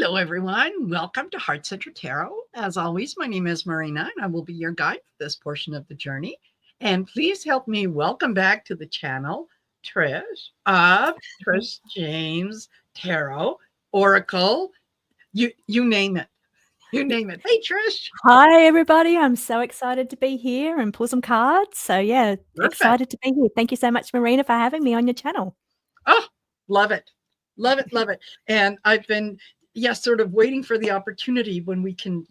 Hello, everyone. Welcome to Heart Center Tarot. As always, my name is Marina, and I will be your guide for this portion of the journey. And please help me welcome back to the channel, Trish of Trish James Tarot, Oracle, you name it. You name it. Hey, Trish. Hi, everybody. I'm so excited to be here and pull some cards. So, yeah, Perfect. excited to be here. Thank you so much, Marina, for having me on your channel. Oh, love it. Love it. Love it. And I've been, sort of waiting for the opportunity when we can,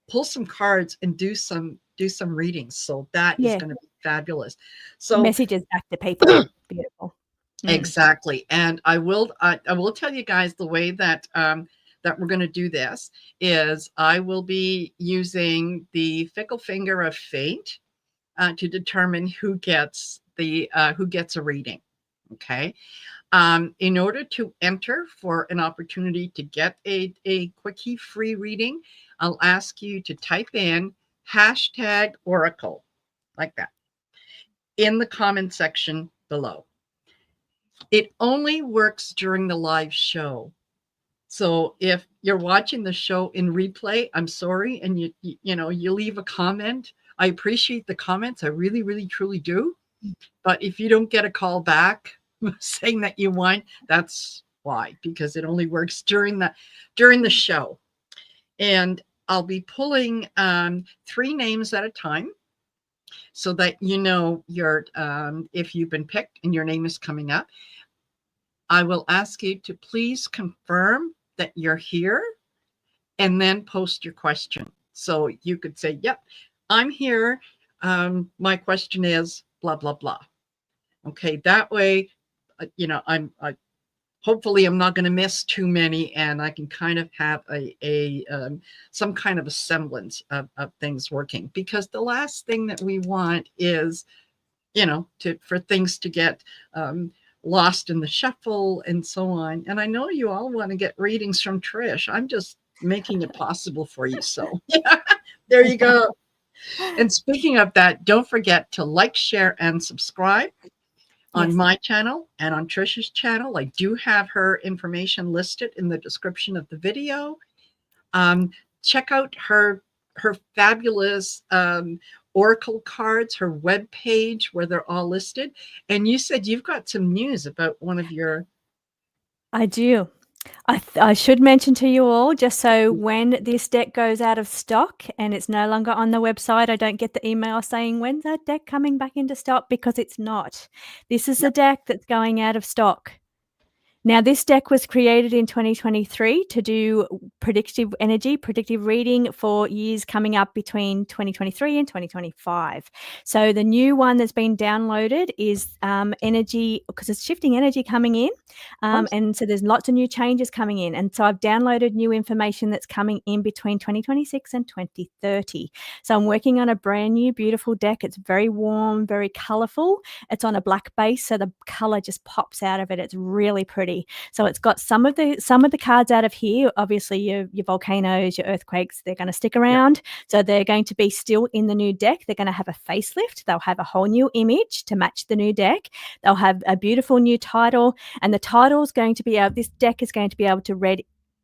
pull some cards and do some readings. So that is going to be fabulous. So messages back to people. Beautiful. Exactly. And I will tell you guys the way that that we're going to do this is I will be using the fickle finger of fate to determine who gets a reading. Okay. In order to enter for an opportunity to get a quickie free reading, I'll ask you to type in #Oracle like that in the comment section below. It only works during the live show. So if you're watching the show in replay, I'm sorry, and you leave a comment. I appreciate the comments. I really, really, truly do. But if you don't get a call back saying that you won, that's why, because it only works during the show. And I'll be pulling 3 names at a time so that you know if you've been picked and your name is coming up. I will ask you to please confirm that you're here and then post your question. So you could say, yep, I'm here. My question is blah, blah, blah. Okay, that way, hopefully I'm not going to miss too many, and I can kind of have some kind of a semblance of things working, because the last thing that we want is, for things to get lost in the shuffle and so on. And I know you all want to get readings from Trish. I'm just making it possible for you. So there you go. And speaking of that, don't forget to like, share, and subscribe on my channel and on Trish's channel. I do have her information listed in the description of the video. Check out her fabulous Oracle cards, her web page where they're all listed. And you said you've got some news about one of your... I do. I should mention to you all, just so when this deck goes out of stock and it's no longer on the website, I don't get the email saying, when's that deck coming back into stock? Because it's not. This is the deck that's going out of stock. Now, this deck was created in 2023 to do predictive reading for years coming up between 2023 and 2025. So the new one that's been downloaded is energy, because it's shifting energy coming in. And so there's lots of new changes coming in. And so I've downloaded new information that's coming in between 2026 and 2030. So I'm working on a brand new, beautiful deck. It's very warm, very colorful. It's on a black base, so the color just pops out of it. It's really pretty. So it's got some of the cards out of here. Obviously, your volcanoes, your earthquakes, they're going to stick around. So they're going to be still in the new deck. They're going to have a facelift. They'll have a whole new image to match the new deck. They'll have a beautiful new title, and the title's going to be this deck is going to be able to read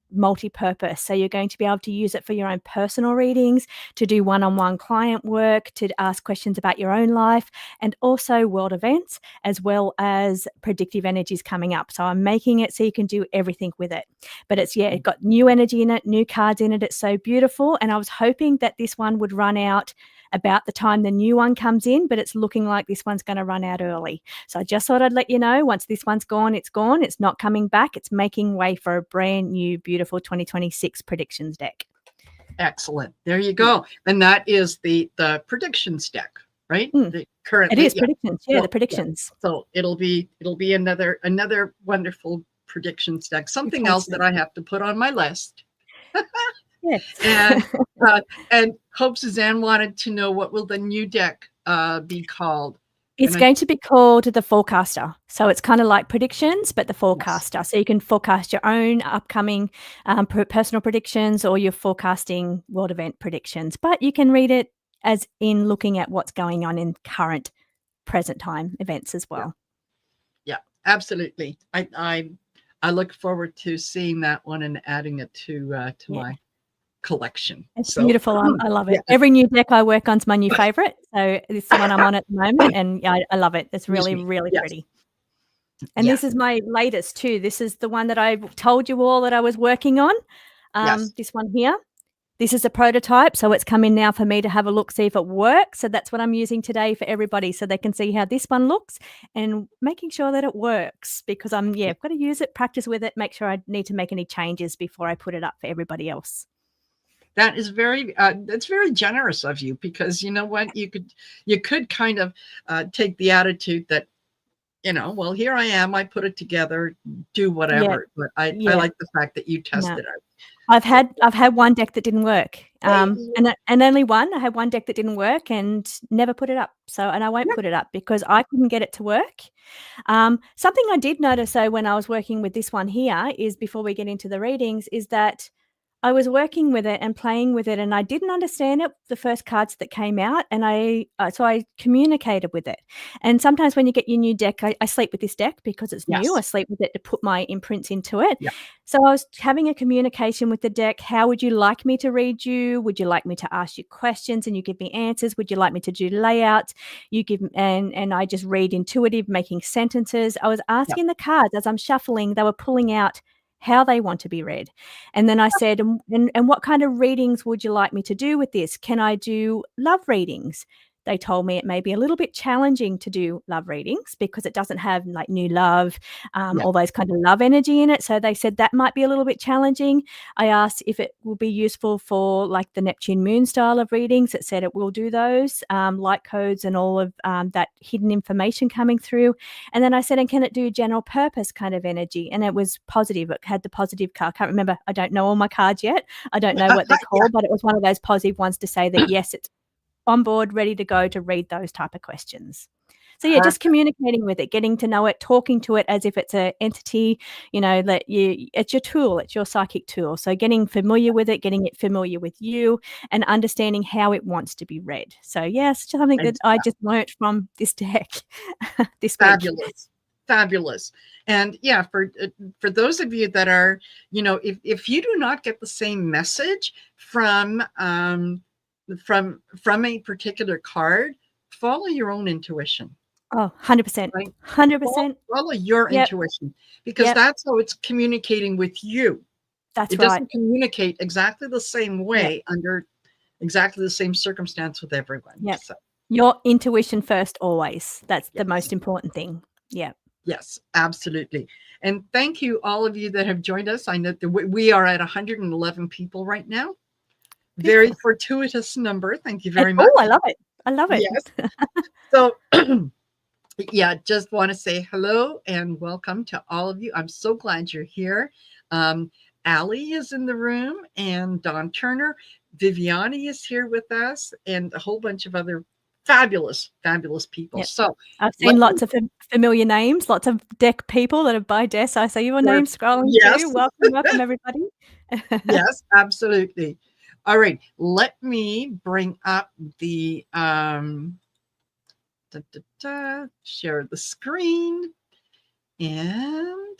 multi-purpose. So you're going to be able to use it for your own personal readings, to do one-on-one client work, to ask questions about your own life, and also world events, as well as predictive energies coming up. So I'm making it so you can do everything with it. But it's it got new energy in it, new cards in it. It's so beautiful. And I was hoping that this one would run out about the time the new one comes in, but it's looking like this one's going to run out early. So I just thought I'd let you know, once this one's gone, it's gone. It's not coming back. It's making way for a brand new, beautiful 2026 predictions deck. Excellent. There you go. And that is the predictions deck, right? Currently, it is predictions. Yeah, the predictions. Yeah. So it'll be another wonderful predictions deck. Something else that I have to put on my list. Yes. And Hope Suzanne wanted to know, what will the new deck be called? It's going to be called the Forecaster. So it's kind of like predictions, but the Forecaster. So you can forecast your own upcoming personal predictions, or your forecasting world event predictions. But you can read it as in looking at what's going on in current, present time events as well. Yeah, absolutely. I look forward to seeing that one and adding it to Yeah. my collection. It's So beautiful. I love it. yeah, Every new deck I work on is my new favorite. So this is the one I'm on at the moment, and I love it. It's excuse really, me. really Yes, pretty. And yeah, this is my latest too. This is the one that I told you all that I was working on. yes. This one here. This is a prototype, so it's come in now for me to have a look, see if it works. So that's what I'm using today for everybody, so they can see how this one looks and making sure that it works, because I've got to use it, practice with it, make sure I need to make any changes before I put it up for everybody else. That is that's very generous of you, because you know what, you could kind of take the attitude that, well, here I am, I put it together, do Yeah, whatever. But I yeah. like the fact that you No. tested it. I've had one deck that didn't work, Hey, and only one. I had one deck that didn't work and never put it up. And I won't yeah, put it up because I couldn't get it to work. Something I did notice though when I was working with this one here is, before we get into the readings, is that I was working with it and playing with it, and I didn't understand it, the first cards that came out, and so I communicated with it. And sometimes when you get your new deck, I sleep with this deck because it's new. I yes, sleep with it to put my imprints into it. yeah, So I was having a communication with the deck. How would you like me to read you? Would you like me to ask you questions and you give me answers? Would you like me to do layout? You give, and I just read intuitive, making sentences. I was yeah, asking the cards as I'm shuffling. They were pulling out how they want to be read. And then I said, and what kind of readings would you like me to do with this? Can I do love readings? They told me it may be a little bit challenging to do love readings because it doesn't have like new love, yeah, all those kind of love energy in it. So they said that might be a little bit challenging. I asked if it will be useful for like the Neptune moon style of readings. It said it will do those, light codes and all of that hidden information coming through. And then I said, and can it do general purpose kind of energy? And it was positive. It had the positive card. I can't remember. I don't know all my cards yet. I don't know what they're called, but it was one of those positive ones to say that, yes, it's on board, ready to go to read those type of questions. So yeah, just perfect. communicating with it, getting to know it, talking to it as if it's an entity, it's your tool, it's your psychic tool. So getting familiar with it, getting it familiar with you, and understanding how it wants to be read. So yeah, it's just something that I just learnt from this deck this week. Fabulous, fabulous. And yeah, for those of you that are, if you do not get the same message from a particular card, follow your own intuition. Oh, 100%. Right? 100%. Follow your Yep. intuition, because Yep. that's how it's communicating with you. That's It right. doesn't communicate exactly the same Yep. way under exactly the same circumstance with everyone. Yep. So Your intuition first always. That's the yes, most important thing. Yeah. yes, absolutely. And thank you, all of you that have joined us. I know that we are at 111 people right now. Very Beautiful. fortuitous number. Thank you very much. Oh, I love it. I love it. Yes. So yeah, just want to say hello and welcome to all of you. I'm so glad you're here. Allie is in the room, and Dawn Turner. Viviani is here with us, and a whole bunch of other fabulous, fabulous people. Yep. So I've seen lots of familiar names, lots of deck people that have by Des. I see your name scrolling yes, too. Welcome everybody. yes, absolutely. All right, let me bring up the share the screen, and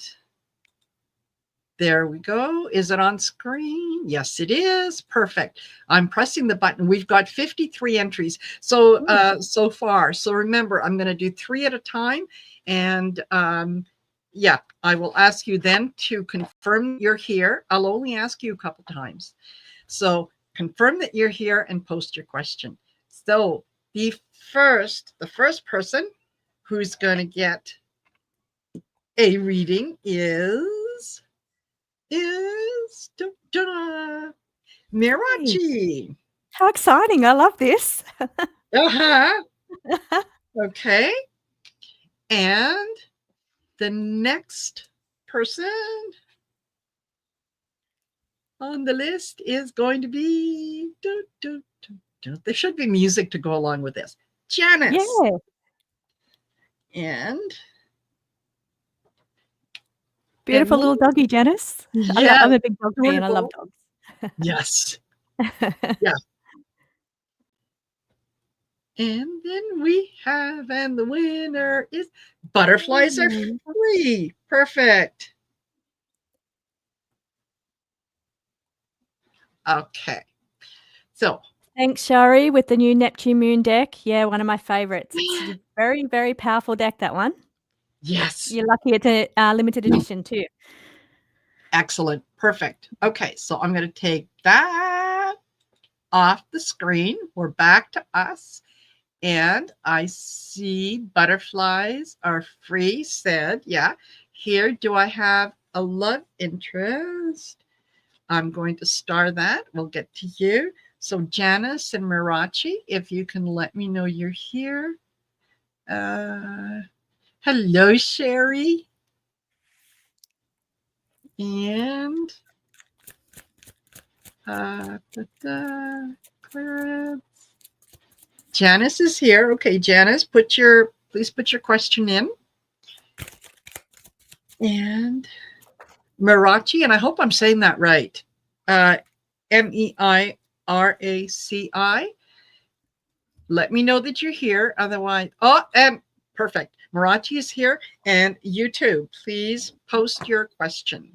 there we go. Is it on screen? Yes, it is. Perfect. I'm pressing the button. We've got 53 entries so far. So remember, I'm going to do 3 at a time, and yeah, I will ask you then to confirm you're here. I'll only ask you a couple times. So confirm that you're here and post your question. So the first person who's going to get a reading is Mirachi. How exciting. I love this. Uh-huh. Okay. And the next person on the list is going to be there should be music to go along with this. Janice. Yeah. And Beautiful little doggy, Janice. yeah, I'm a big dog fan. I love dogs. yes. Yeah. And then we have, and the winner is Butterflies Are Free. Perfect. Okay. So Thanks, Shari, with the new Neptune Moon deck. Yeah, one of my favorites. It's a very, very powerful deck, that one. yes. You're lucky it's a limited edition too. Excellent. Perfect. Okay. So I'm going to take that off the screen. We're back to us. And I see butterflies are free, said, yeah. Here, do I have a love interest? I'm going to star that. We'll get to you. So Janice and Mirachi, if you can let me know you're here. Hello, Sherry. And Clarence. Janice is here. Okay, Janice, please put your question in. And Mirachi, and I hope I'm saying that right. Meiraci. Let me know that you're here. Otherwise, perfect. Mirachi is here, and you too. Please post your question.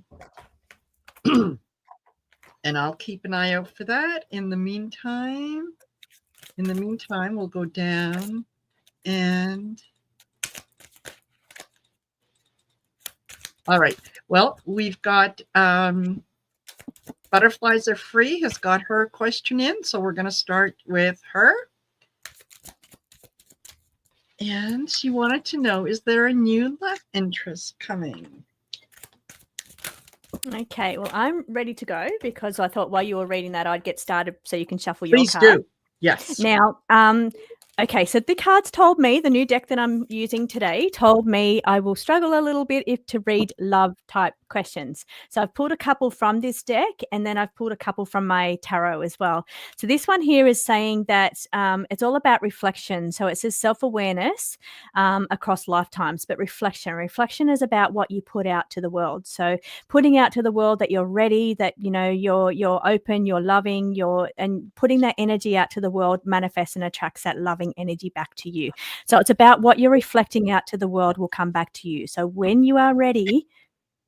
And I'll keep an eye out for that. In the meantime, we'll go down and all right. Well, we've got Butterflies Are Free has got her question in, so we're going to start with her. And she wanted to know, is there a new love interest coming? Okay, well, I'm ready to go because I thought while you were reading that, I'd get started so you can shuffle your Please card. do. Yes. Now, okay, so the cards told me, the new deck that I'm using today told me I will struggle a little bit if to read love type questions. So I've pulled a couple from this deck and then I've pulled a couple from my tarot as well. So this one here is saying that it's all about reflection. So it says self-awareness across lifetimes, but reflection is about what you put out to the world. So putting out to the world that you're ready, that you're open, you're loving, and putting that energy out to the world manifests and attracts that loving energy back to you. So it's about what you're reflecting out to the world will come back to you. So when you are ready,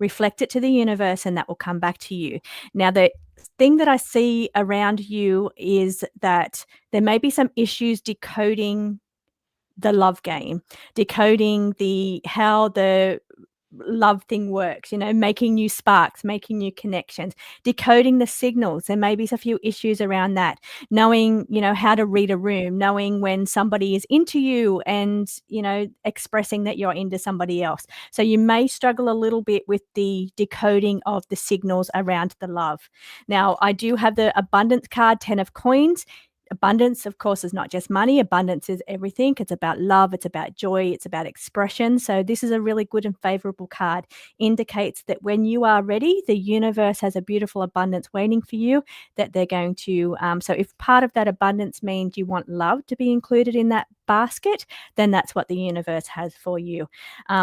reflect it to the universe and that will come back to you. Now, the thing that I see around you is that there may be some issues decoding the love game, decoding how the love thing works, making new sparks, making new connections, decoding the signals. There may be a few issues around that, knowing, how to read a room, knowing when somebody is into you and, expressing that you're into somebody else. So you may struggle a little bit with the decoding of the signals around the love. Now, I do have the abundance card, 10 of coins. Abundance, of course, is not just money. Abundance is everything. It's about love. It's about joy. It's about expression. So this is a really good and favorable card. Indicates that when you are ready, the universe has a beautiful abundance waiting for you that they're going to. So if part of that abundance means you want love to be included in that basket, then that's what the universe has for you.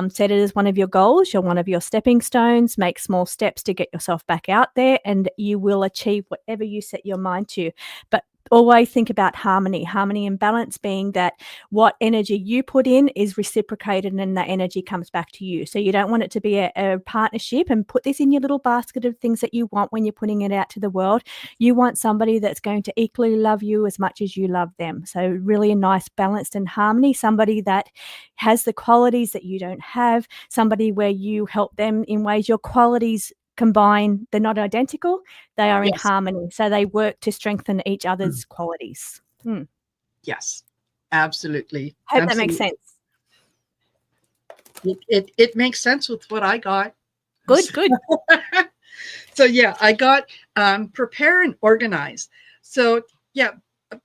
Set it as one of your goals. You're one of your stepping stones. Make small steps to get yourself back out there, and you will achieve whatever you set your mind to. But always think about harmony and balance, being that what energy you put in is reciprocated and that energy comes back to you. So you don't want it to be a partnership, and put this in your little basket of things that you want when you're putting it out to the world. You want somebody that's going to equally love you as much as you love them. So really a nice balanced and harmony, somebody that has the qualities that you don't have, somebody where you help them in ways your qualities combine. They're not identical, they are in harmony, so they work to strengthen each other's qualities. Yes, absolutely. Hope that makes sense. It makes sense with what I got. Good. So yeah, I got prepare and organize. So yeah,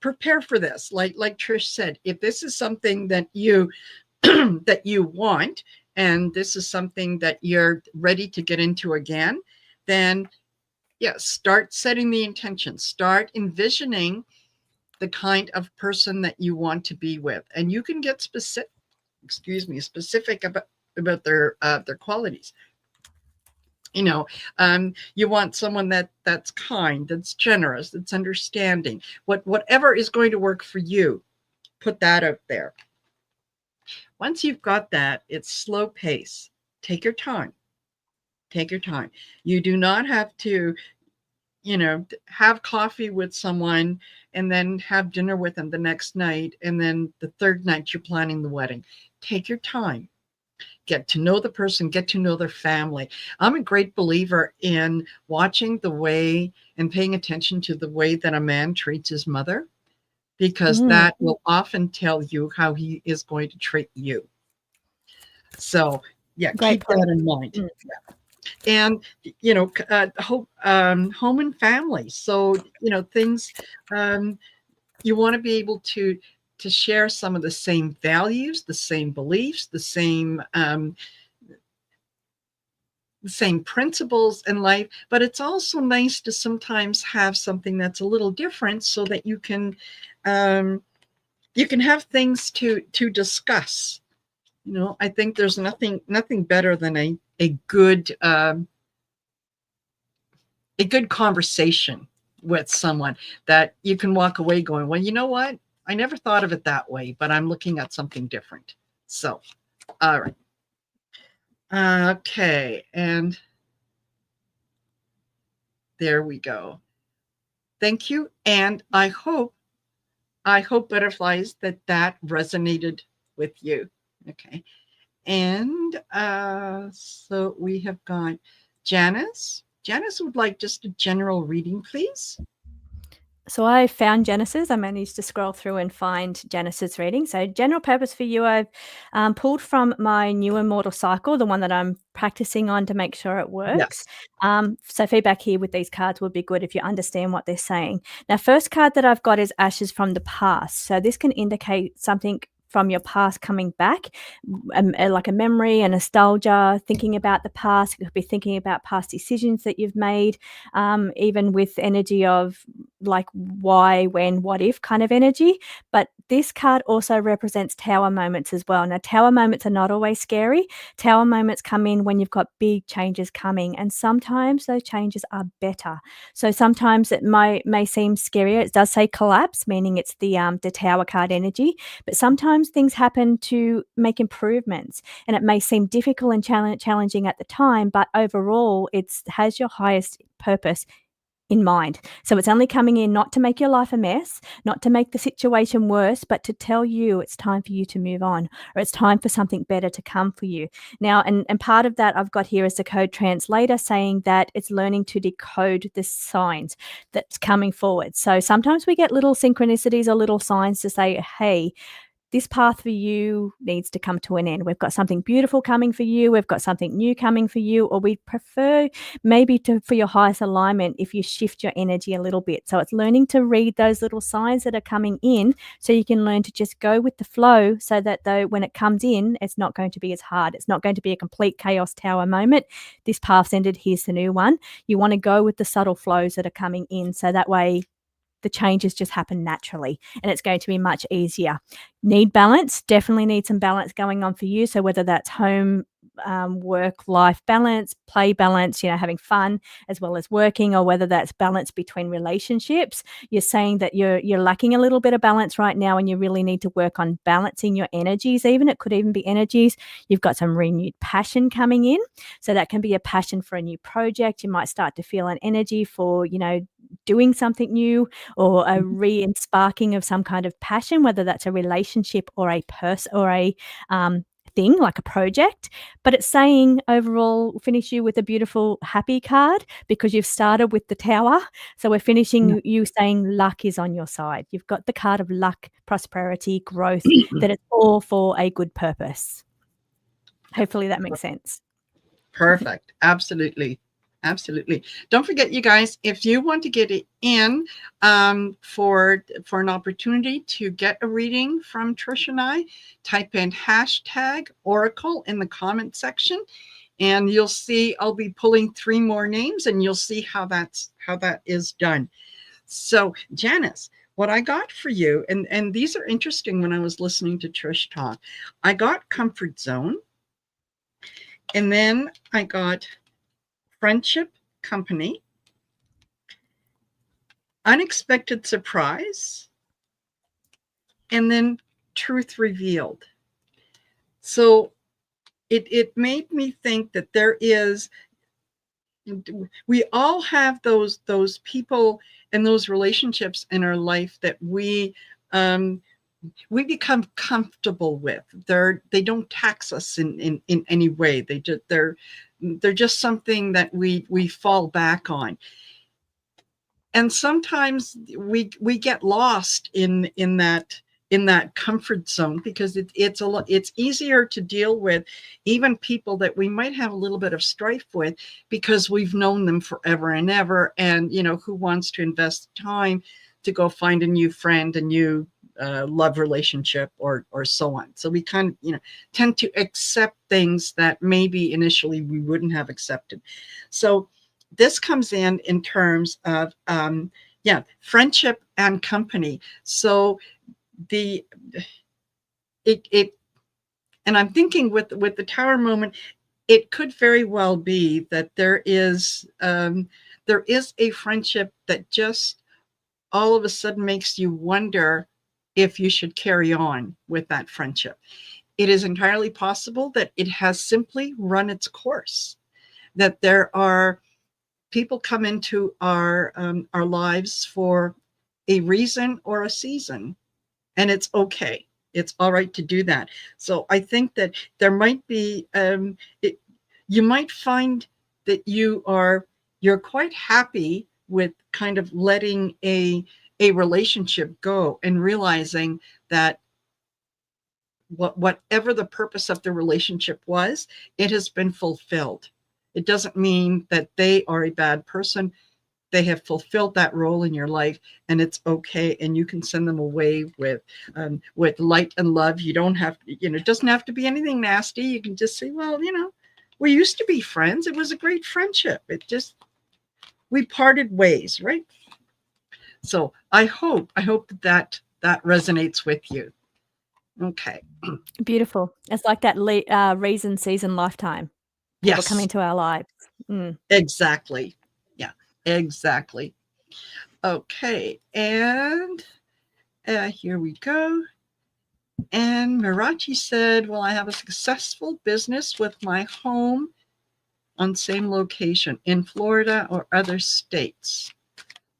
prepare for this. Like Trish said, if this is something that you that you want, and this is something that you're ready to get into again, then start setting the intention. Start envisioning the kind of person that you want to be with, and you can get specific about their qualities. You want someone that's kind, that's generous, that's understanding. Whatever is going to work for you, put that out there. Once you've got that, it's slow pace. Take your time. You do not have to, have coffee with someone and then have dinner with them the next night. And then the third night, you're planning the wedding. Take your time. Get to know the person, get to know their family. I'm a great believer in watching the way and paying attention to the way that a man treats his mother, because that will often tell you how he is going to treat you. So, yeah, Great keep point. that in mind. Yeah. And, home and family. So, things, you want to be able to share some of the same values, the same beliefs, the same principles in life, but it's also nice to sometimes have something that's a little different so that you can have things to discuss. I think there's nothing better than a good conversation with someone that you can walk away going, well, you know what? I never thought of it that way, but I'm looking at something different. So, all right. Okay, and there we go. Thank you, and I hope butterflies that resonated with you. Okay, and so we have got Janice. Janice would like just a general reading, please. So I found Janice's. I managed to scroll through and find Janice's reading. So general purpose for you, I've pulled from my new immortal cycle, the one that I'm practicing on to make sure it works. Yes. So feedback here with these cards would be good if you understand what they're saying. Now, first card that I've got is Ashes from the Past. So this can indicate something from your past coming back, like a memory, a nostalgia, thinking about the past. You could be thinking about past decisions that you've made, even with energy of like why, when, what if kind of energy. But this card also represents tower moments as well. Now, tower moments are not always scary. Tower moments come in when you've got big changes coming, and sometimes those changes are better. So sometimes it may seem scarier. It does say collapse, meaning it's the tower card energy, but sometimes things happen to make improvements, and it may seem difficult and challenging at the time, but overall it has your highest purpose in mind. So it's only coming in not to make your life a mess, not to make the situation worse, but to tell you it's time for you to move on, or it's time for something better to come for you. Now, and part of that I've got here is the code translator saying that it's learning to decode the signs that's coming forward. So sometimes we get little synchronicities or little signs to say, hey, this path for you needs to come to an end. We've got something beautiful coming for you. We've got something new coming for you, or we prefer maybe for your highest alignment if you shift your energy a little bit. So it's learning to read those little signs that are coming in so you can learn to just go with the flow, so that though when it comes in, it's not going to be as hard. It's not going to be a complete chaos tower moment. This path's ended, here's the new one. You want to go with the subtle flows that are coming in, so that way the changes just happen naturally, and it's going to be much easier. Need balance, definitely need some balance going on for you. So whether that's home, work-life balance, play balance, having fun as well as working, or whether that's balance between relationships. You're saying that you're lacking a little bit of balance right now, and you really need to work on balancing your energies. Even it could even be energies. You've got some renewed passion coming in. So that can be a passion for a new project. You might start to feel an energy for, doing something new, or a re-sparking of some kind of passion, whether that's a relationship or a person or a thing like a project. But it's saying overall, finish you with a beautiful happy card, because you've started with the tower. So we're finishing you saying luck is on your side. You've got the card of luck, prosperity, growth, that it's all for a good purpose. Hopefully that makes sense. Perfect. Absolutely. Absolutely. Don't forget, you guys, if you want to get it in for an opportunity to get a reading from Trish and I, type in #Oracle in the comment section, and you'll see I'll be pulling 3 more names, and you'll see how that is done. So, Janice, what I got for you, and these are interesting when I was listening to Trish talk, I got comfort zone, and then I got friendship, company, unexpected surprise, and then truth revealed. So it made me think that there is, we all have those people and those relationships in our life that we become comfortable with. They don't tax us in any way. They're just something that we fall back on. And sometimes we get lost in that comfort zone, because it's easier to deal with even people that we might have a little bit of strife with, because we've known them forever and ever, and who wants to invest time to go find a new friend, a new love relationship, or so on. So we kind of tend to accept things that maybe initially we wouldn't have accepted. So this comes in terms of friendship and company. So and I'm thinking with the Tower moment, it could very well be that there is a friendship that just all of a sudden makes you wonder if you should carry on with that friendship. It is entirely possible that it has simply run its course, that there are people come into our lives for a reason or a season, and it's okay. It's all right to do that. So I think that there might be, you might find that you're quite happy with kind of letting a relationship go, and realizing that whatever the purpose of the relationship was, it has been fulfilled. It doesn't mean that they are a bad person. They have fulfilled that role in your life, and it's okay. And you can send them away with light and love. You don't have, it doesn't have to be anything nasty. You can just say, well, we used to be friends. It was a great friendship. We parted ways, right? So I hope that resonates with you. Okay. Beautiful. It's like that reason, season, lifetime. People come into our lives. Exactly. Yeah, exactly. Okay. And here we go. And Mirachi said, well, I have a successful business with my home on same location in Florida or other states,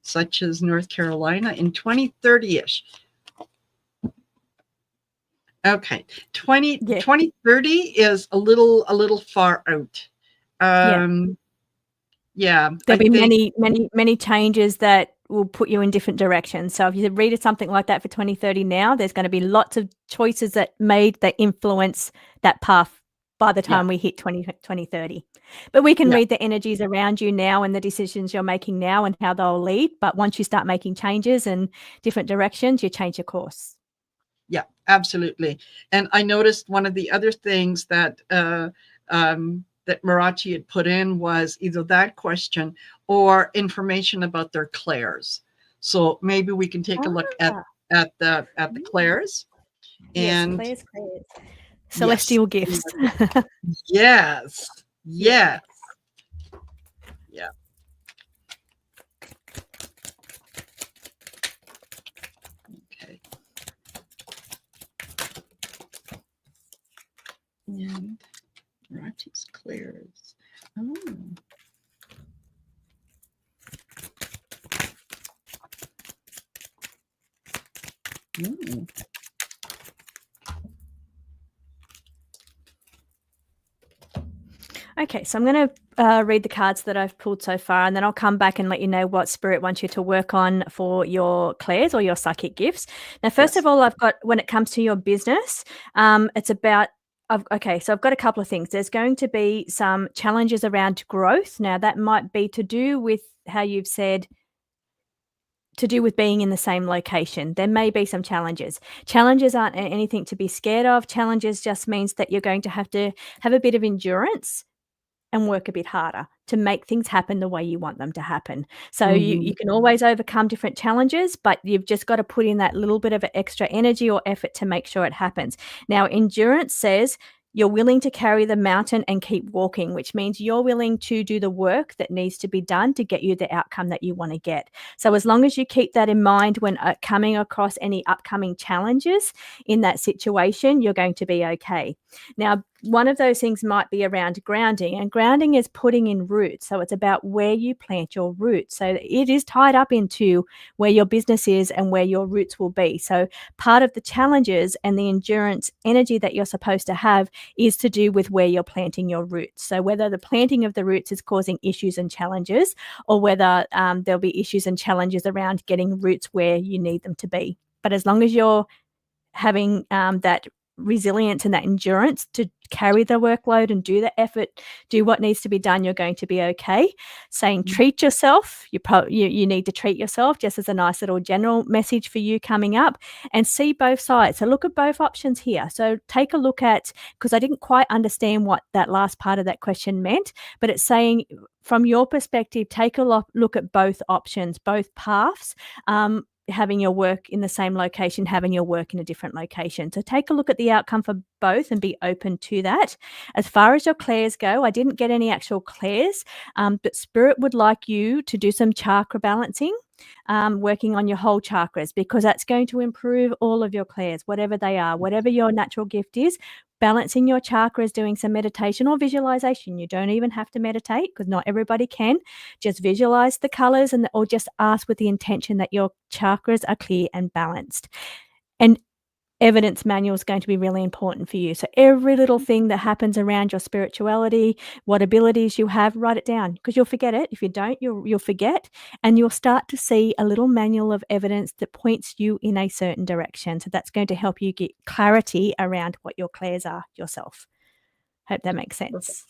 such as North Carolina, in 2030-ish. Okay. 2030 is a little far out. Yeah. There'll be many changes that will put you in different directions. So if you read something like that for 2030 now, there's going to be lots of choices that influence that path by the time we hit 2030. But we can read the energies around you now and the decisions you're making now and how they'll lead. But once you start making changes and different directions, you change your course. Yeah, absolutely. And I noticed one of the other things that that Mirachi had put in was either that question or information about their clairs. So maybe we can take a look at the clairs. And yes, clairs. Celestial gifts. Yes. Yeah. Okay. And Mirachi's clairs. Oh. Okay, so I'm going to read the cards that I've pulled so far, and then I'll come back and let you know what Spirit wants you to work on for your clairs or your psychic gifts. Now, first of all, I've got, when it comes to your business, it's about, okay, so I've got a couple of things. There's going to be some challenges around growth. Now, that might be to do with how you've said, to do with being in the same location. There may be some challenges. Challenges aren't anything to be scared of. Challenges just means that you're going to have a bit of endurance and work a bit harder to make things happen the way you want them to happen. So you can always overcome different challenges, but you've just got to put in that little bit of extra energy or effort to make sure it happens. Now, endurance says you're willing to carry the mountain and keep walking, which means you're willing to do the work that needs to be done to get you the outcome that you want to get. So as long as you keep that in mind when coming across any upcoming challenges in that situation, you're going to be okay. Now, one of those things might be around grounding, and grounding is putting in roots. So it's about where you plant your roots. So it is tied up into where your business is and where your roots will be. So part of the challenges and the endurance energy that you're supposed to have is to do with where you're planting your roots. So whether the planting of the roots is causing issues and challenges, or whether there'll be issues and challenges around getting roots where you need them to be. But as long as you're having that resilience and that endurance to carry the workload and do the effort, do what needs to be done, you're going to be okay. Saying treat yourself, you need to treat yourself, just as a nice little general message for you coming up, and see both sides. So look at both options here. So take a look at, because I didn't quite understand what that last part of that question meant, but it's saying from your perspective, take a look at both options, both paths. Having your work in the same location, having your work in a different location. So take a look at the outcome for both and be open to that. As far as your clairs go, I didn't get any actual clairs, but Spirit would like you to do some chakra balancing, working on your whole chakras, because that's going to improve all of your clairs, whatever they are, whatever your natural gift is. Balancing your chakras, doing some meditation or visualization. You don't even have to meditate, because not everybody can. Just visualize the colors, or just ask with the intention that your chakras are clear and balanced. And evidence manual is going to be really important for you. So every little thing that happens around your spirituality, what abilities you have, write it down, because you'll forget it. If you don't, you'll forget, and you'll start to see a little manual of evidence that points you in a certain direction. So that's going to help you get clarity around what your clairs are yourself. Hope that makes sense.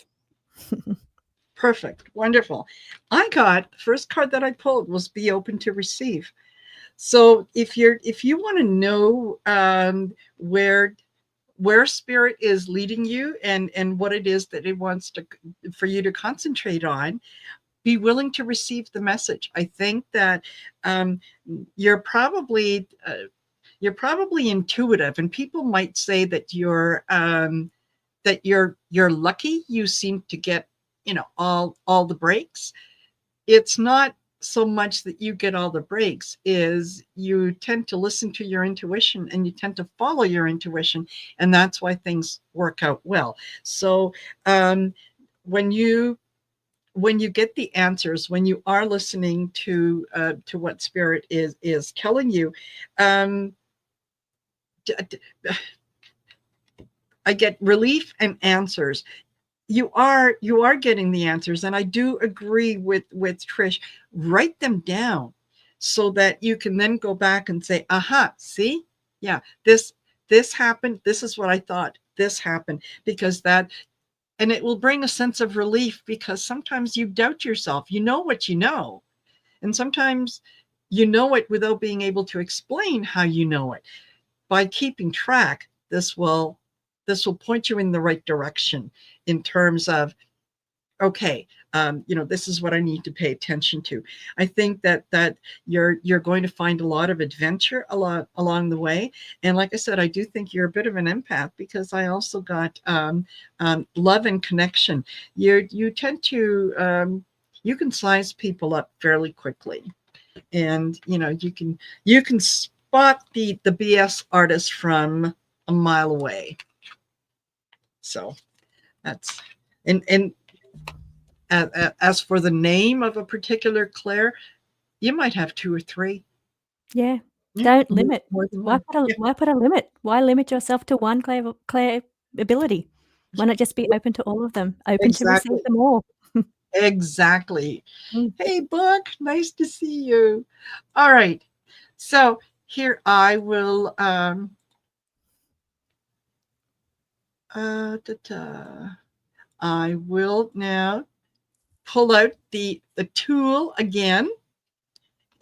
Perfect. Wonderful. I got the first card that I pulled was be open to receive. So if you want to know where spirit is leading you and what it is that it wants for you to concentrate on, be willing to receive the message. I think that you're probably intuitive, and people might say that you're lucky. You seem to get all the breaks. It's not so much that you get all the breaks, is you tend to listen to your intuition and you tend to follow your intuition, and that's why things work out well. So when you get the answers, when you are listening to what spirit is telling you, I get relief and answers. You are getting the answers, and I do agree with Trish. Write them down so that you can then go back and say, aha, see, yeah, this happened, this is what I thought, this happened, because that, and it will bring a sense of relief, because sometimes you doubt yourself. You know what you know, and sometimes you know it without being able to explain how you know it. By keeping track, this will point you in the right direction in terms of, okay, this is what I need to pay attention to. I think that you're going to find a lot of adventure along the way. And like I said, I do think you're a bit of an empath, because I also got love and connection. You tend to you can size people up fairly quickly, and you can spot the BS artist from a mile away. So that's, and as for the name of a particular clair, you might have 2 or 3. Yeah. Don't limit. More than Why one. why put a limit? Why limit yourself to one clair ability? Why not just be open to all of them, open to receive Exactly. them all? Exactly. Mm. Hey, Book, nice to see you. All right. So here I will I will now pull out the tool again,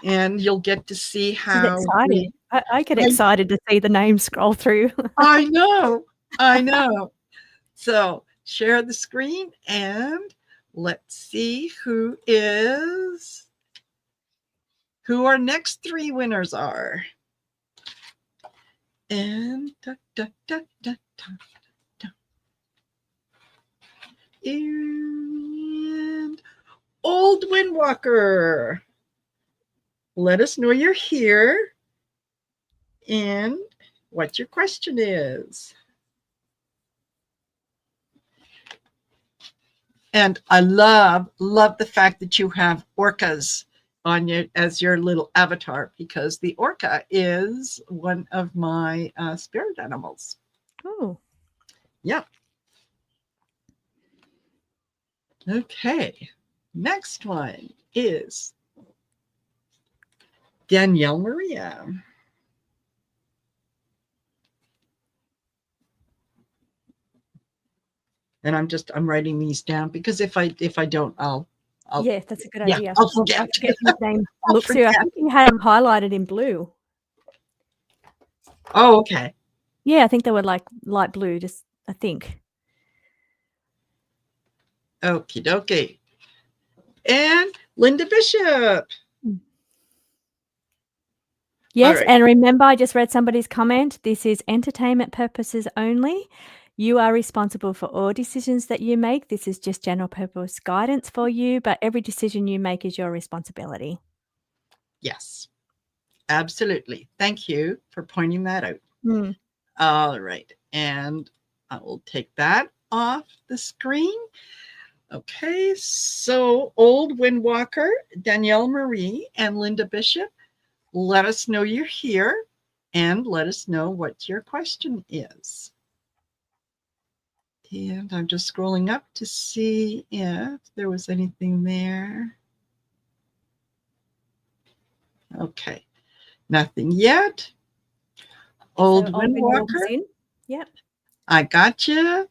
and you'll get to see This is how exciting. I get excited to see the names scroll through. I know. I know. So share the screen, and let's see who our next 3 winners are. And and Old Windwalker, let us know you're here and what your question is. And I love the fact that you have orcas on you as your little avatar, because the orca is one of my spirit animals. Oh. Yeah. Okay. Next one is Danielle Maria. And I'm writing these down, because if I don't, I'll Yeah, that's a good yeah, idea. I'll I forget. forget whose name I'll looks here. I forget. think you had them highlighted in blue. Oh, okay. Yeah, I think they were like light blue, just I think. Okie dokie. And Linda Bishop. Yes, right. and remember, I just read somebody's comment. This is entertainment purposes only. You are responsible for all decisions that you make. This is just general purpose guidance for you, but every decision you make is your responsibility. Yes, absolutely. Thank you for pointing that out. Mm. All right. And I will take that off the screen. Okay, so Old Windwalker, Danielle Marie, and Linda Bishop, let us know you're here, and let us know what your question is. And I'm just scrolling up to see if there was anything there. Okay, nothing yet. Old Windwalker. Yep. I got you.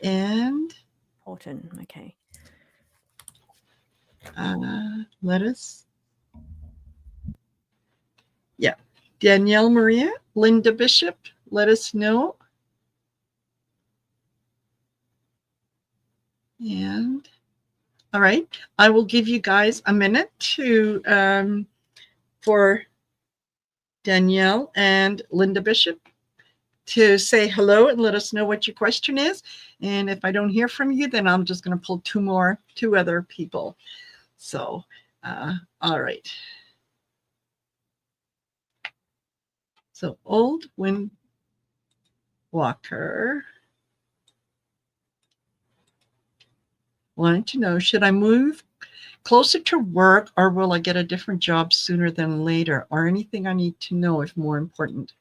And Horton. Okay. let us. Yeah, Danielle Maria, Linda Bishop, let us know. And all right, I will give you guys a minute to for Danielle and Linda Bishop to say hello and let us know what your question is. And if I don't hear from you, then I'm just going to pull two other people. So, all right. So, Old Windwalker wanting to know, should I move closer to work, or will I get a different job sooner than later, or anything I need to know if more important?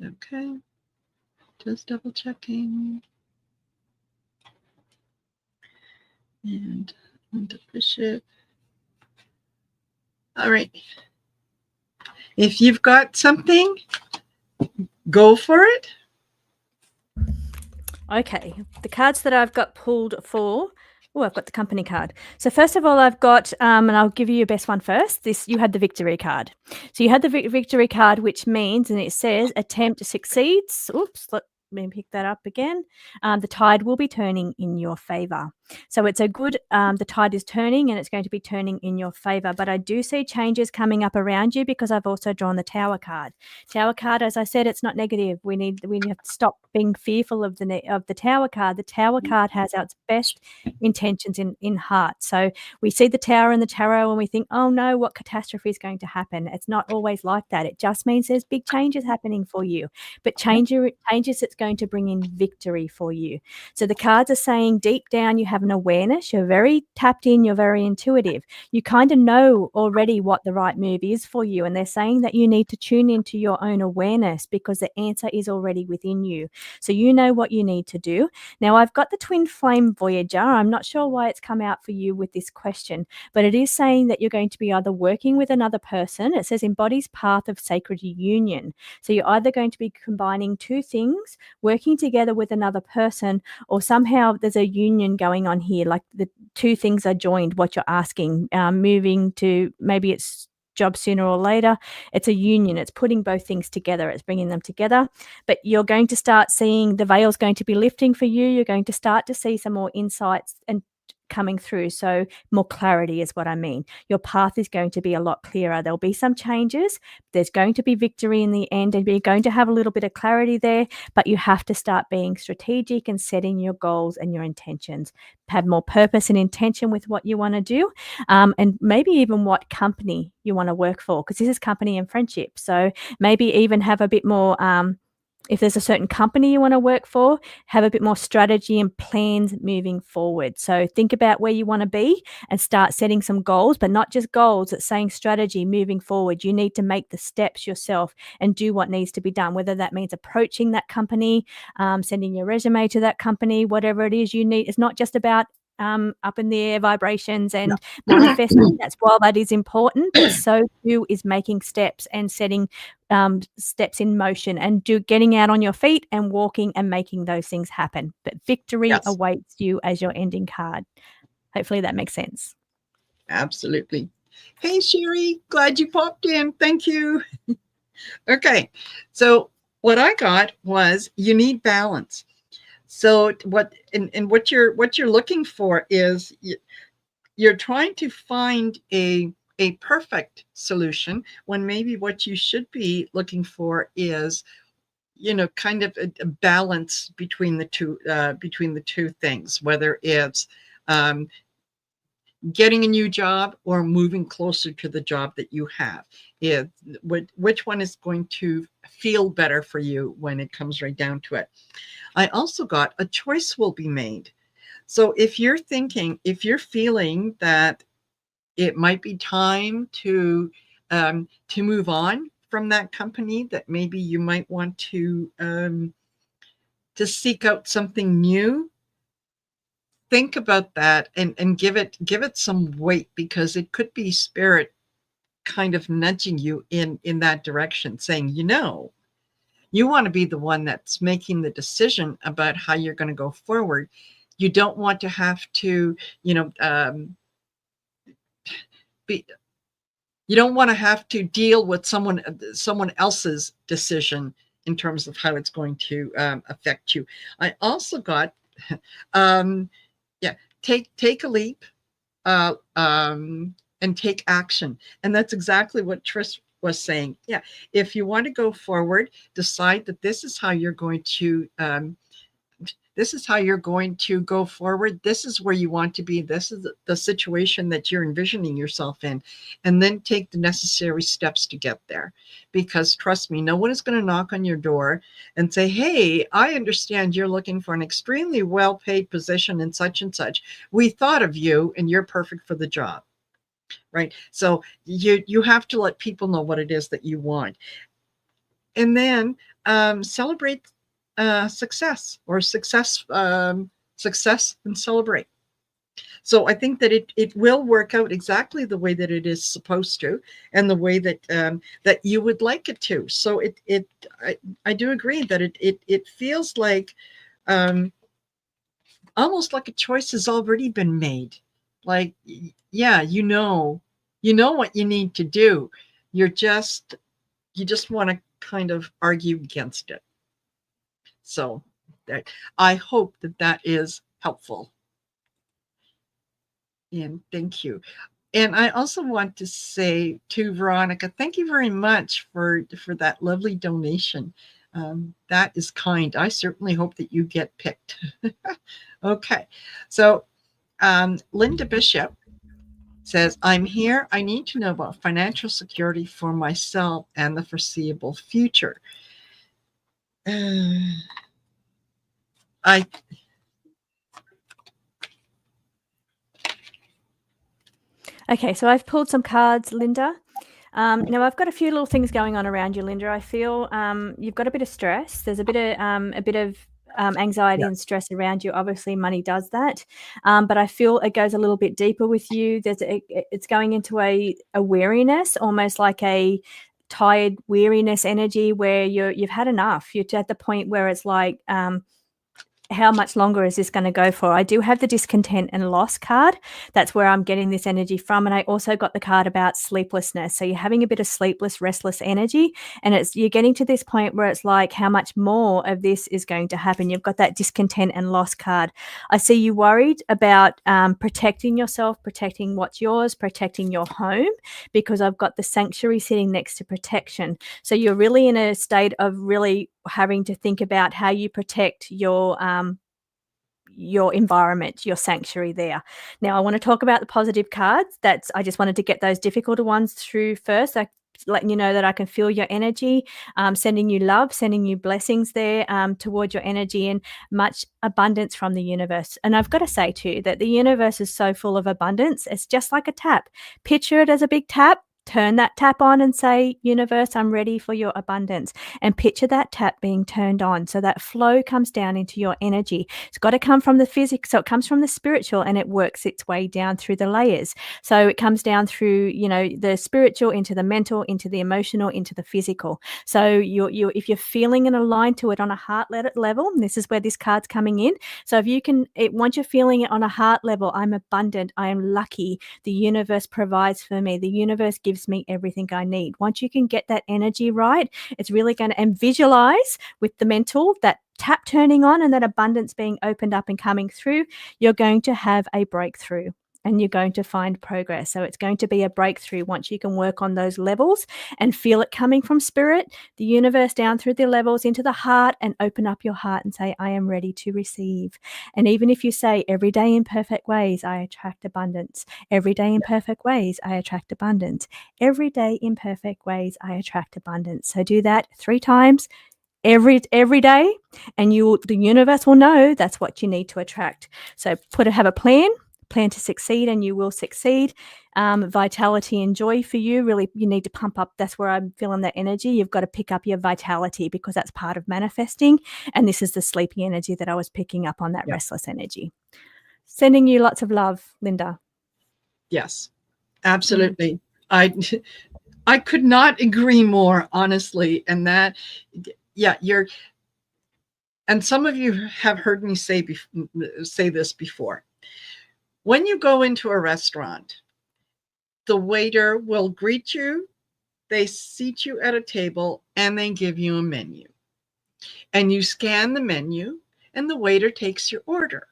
Okay, just double checking. And Linda Bishop. All right. If you've got something, go for it. Okay, the cards that I've got pulled for. Oh, I've got the company card. So first of all, I've got, and I'll give you your best one first. You had the victory card. So you had the victory card, which means, and it says, attempt succeeds. Oops, let me pick that up again. The tide will be turning in your favor. So it's a good, the tide is turning and it's going to be turning in your favor. But I do see changes coming up around you, because I've also drawn the Tower card. Tower card, as I said, it's not negative. We have to stop being fearful of the Tower card. The Tower card has our best intentions in heart. So we see the Tower in the tarot and we think, oh no, what catastrophe is going to happen? It's not always like that. It just means there's big changes happening for you, but changes that's going to bring in victory for you. So the cards are saying deep down you have an awareness. You're very tapped in. You're very intuitive. You kind of know already what the right move is for you. And they're saying that you need to tune into your own awareness, because the answer is already within you. So you know what you need to do. Now, I've got the Twin Flame Voyager. I'm not sure why it's come out for you with this question, but it is saying that you're going to be either working with another person. It says embodies path of sacred union. So you're either going to be combining two things, working together with another person, or somehow there's a union going on here, like the two things are joined, what you're asking, moving to, maybe it's job sooner or later. It's a union. It's putting both things together. It's bringing them together. But you're going to start seeing the veil's going to be lifting for you. You're going to start to see some more insights and coming through. So more clarity is what I mean. Your path is going to be a lot clearer. There'll be some changes. There's going to be victory in the end, and you're going to have a little bit of clarity there, but you have to start being strategic and setting your goals and your intentions. Have more purpose and intention with what you want to do, and maybe even what company you want to work for, because this is company and friendship. So maybe even have a bit more, if there's a certain company you want to work for, have a bit more strategy and plans moving forward. So think about where you want to be and start setting some goals, but not just goals, it's saying strategy moving forward. You need to make the steps yourself and do what needs to be done, whether that means approaching that company, sending your resume to that company, whatever it is you need. It's not just about up in the air vibrations and manifesting. That's, while that is important, but so too is making steps and setting steps in motion and getting out on your feet and walking and making those things happen. But victory Yes. awaits you as your ending card. Hopefully that makes sense. Absolutely. Hey, Sherry, glad you popped in. Thank you. Okay, so what I got was you need balance. So what you're looking for is you're trying to find a perfect solution when maybe what you should be looking for is, kind of a balance between the two things, whether it's getting a new job or moving closer to the job that you have. Which one is going to feel better for you when it comes right down to it? I also got a choice will be made. So if you're feeling that it might be time to move on from that company, that maybe you might want to seek out something new, think about that and give it some weight, because it could be spirit kind of nudging you in that direction, saying, you want to be the one that's making the decision about how you're going to go forward. You don't want to have to, you don't want to have to deal with someone else's decision in terms of how it's going to affect you. I also got, take a leap, and take action. And that's exactly what Trish was saying. Yeah, if you want to go forward, decide that this is how you're going to go forward. This is where you want to be. This is the situation that you're envisioning yourself in, and then take the necessary steps to get there. Because trust me, no one is going to knock on your door and say, hey, I understand you're looking for an extremely well-paid position in such and such. We thought of you and you're perfect for the job. Right? So you have to let people know what it is that you want. And then celebrate success and celebrate. So I think that it will work out exactly the way that it is supposed to, and the way that that you would like it to. So I do agree that it feels like almost like a choice has already been made. Like, yeah, you know what you need to do. You just want to kind of argue against it. So I hope that is helpful. And thank you. And I also want to say to Veronica, thank you very much for that lovely donation. That is kind. I certainly hope that you get picked. Okay. So Linda Bishop says, I'm here. I need to know about financial security for myself and the foreseeable future. Okay, so I've pulled some cards, Linda. Now I've got a few little things going on around you, Linda. I feel you've got a bit of stress. There's a bit of anxiety and stress around you. Obviously, money does that, but I feel it goes a little bit deeper with you. It's going into a weariness, almost like a tired weariness energy, where you've had enough. You're at the point where it's like how much longer is this going to go for? I do have the discontent and loss card. That's where I'm getting this energy from. And I also got the card about sleeplessness. So you're having a bit of sleepless, restless energy. And you're getting to this point where it's like, how much more of this is going to happen? You've got that discontent and loss card. I see you worried about protecting yourself, protecting what's yours, protecting your home, because I've got the sanctuary sitting next to protection. So you're really in a state of really having to think about how you protect your environment, your sanctuary there. Now, I want to talk about the positive cards. I just wanted to get those difficult ones through first. Like letting you know that I can feel your energy, sending you love, sending you blessings there towards your energy, and much abundance from the universe. And I've got to say too that the universe is so full of abundance. It's just like a tap. Picture it as a big tap. Turn that tap on and say, universe, I'm ready for your abundance. And picture that tap being turned on. So that flow comes down into your energy. It's got to come from the physical. So it comes from the spiritual and it works its way down through the layers. So it comes down through, the spiritual into the mental, into the emotional, into the physical. So if you're feeling and aligned to it on a heart level, and this is where this card's coming in. So if you can, once you're feeling it on a heart level, I'm abundant, I am lucky, the universe provides for me, the universe gives me everything I need. Once you can get that energy right, it's really going to, and visualize with the mental, that tap turning on and that abundance being opened up and coming through, you're going to have a breakthrough and you're going to find progress. So it's going to be a breakthrough once you can work on those levels and feel it coming from spirit, the universe, down through the levels into the heart, and open up your heart and say, I am ready to receive. And even if you say, every day in perfect ways, I attract abundance. Every day in perfect ways, I attract abundance. Every day in perfect ways, I attract abundance. So do that 3 times every day, and the universe will know that's what you need to attract. So have a plan to succeed, and you will succeed. Vitality and joy for you, really, you need to pump up. That's where I'm feeling that energy. You've got to pick up your vitality, because that's part of manifesting. And this is the sleepy energy that I was picking up on, that restless energy. Sending you lots of love, Linda. Yes, absolutely. I could not agree more, honestly. And that, and some of you have heard me say this before. When you go into a restaurant, the waiter will greet you, they seat you at a table, and they give you a menu. And you scan the menu, and the waiter takes your order.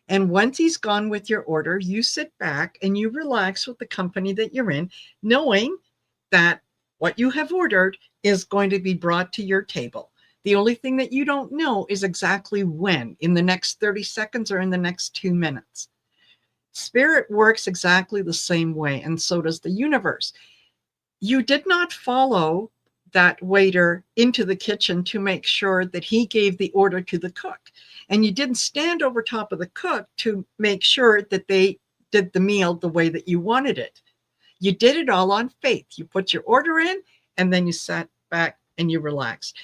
And once he's gone with your order, you sit back and you relax with the company that you're in, knowing that what you have ordered is going to be brought to your table. The only thing that you don't know is exactly when, in the next 30 seconds or in the next 2 minutes. Spirit works exactly the same way, and so does the universe. You did not follow that waiter into the kitchen to make sure that he gave the order to the cook. And you didn't stand over top of the cook to make sure that they did the meal the way that you wanted it. You did it all on faith. You put your order in, and then you sat back and you relaxed.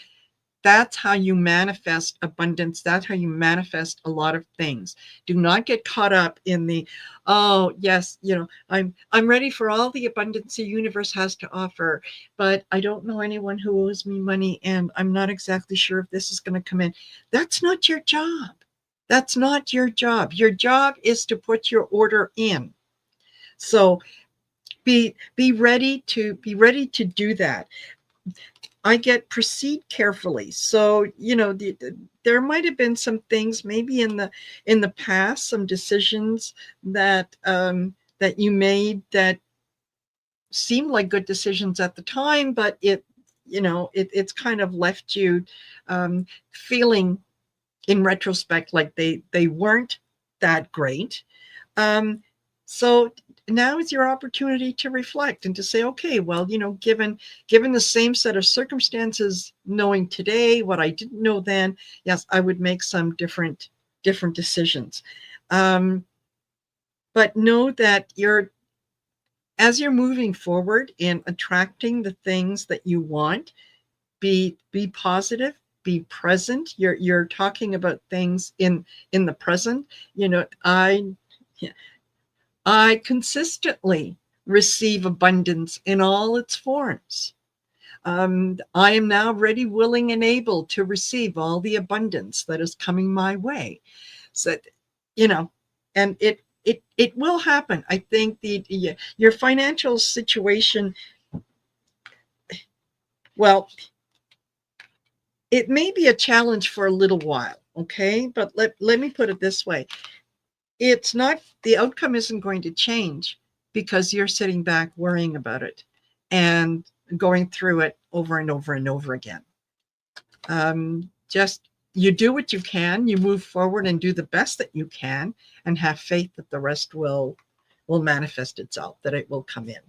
That's how you manifest abundance. That's how you manifest a lot of things. Do not get caught up in the, oh yes, I'm ready for all the abundance the universe has to offer, but I don't know anyone who owes me money, and I'm not exactly sure if this is going to come in. That's not your job. That's not your job. Your job is to put your order in. So be ready to do that. I get proceed carefully. So, there might have been some things maybe in the past, some decisions that that you made that seemed like good decisions at the time, but it's kind of left you feeling in retrospect like they weren't that great. So now is your opportunity to reflect and to say, okay, well, given the same set of circumstances, knowing today what I didn't know then, yes, I would make some different decisions. But know that as you're moving forward in attracting the things that you want, be positive, be present. You're talking about things in the present. I consistently receive abundance in all its forms. I am now ready, willing, and able to receive all the abundance that is coming my way. So, and it will happen. I think your financial situation, well, it may be a challenge for a little while, okay? But let me put it this way. It's not, the outcome isn't going to change because you're sitting back worrying about it and going through it over and over and over again. Just you do what you can, you move forward and do the best that you can, and have faith that the rest will manifest itself, that it will come in.